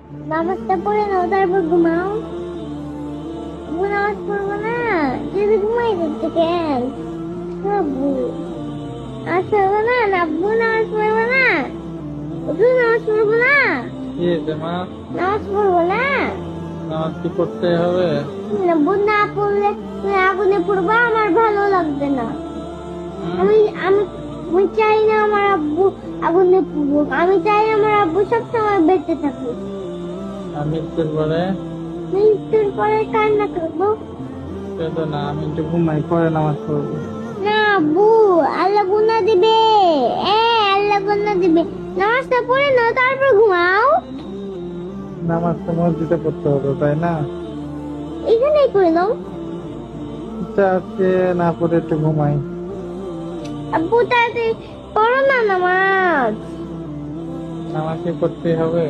নামাজটা পড়ে নাও তারপর ঘুমাও। আব্বু নামাজ পড়বো না, যদি ঘুমাই দিতে কেন? আব্বু নামাজ পড়বো না, আব্বু নামাজ পড়বো না, আব্বু নামাজ পড়বো না, কি হয়েছে মা? নামাজ পড়বো না। নামাজ কি পড়তে হবে? আব্বু না পড়লে তুমি আগুনে পড়বা, আমার ভালো লাগবে না। হুম? আমি আমি আমি চাই না আমার আব্বু আগুনে পড়ুক, আমি চাই আমার আব্বু সবসময় বেঁচে থাকুক। আমি মৃত্যুর পরে মৃত্যুর পরে কান্না করবো পেতো না, আমি একটু ঘুমাই পরে নামাজ পড়বো। না আব্বু, আল্লাহ গুনাহ দিবে। আল্লাহ গুনাহ দিবে। নামাজটা পড়ে নাও তারপর ঘুমাও। নামাজ তো মসজিদে পড়তে হবে তাই না? এখানেই করে নাও। ইচ্ছা আছে না পড়ে একটু ঘুমাই। আব্বু তাড়াতাড়ি পড়ো না নামাজ। নামাজ কি পড়তে হবে?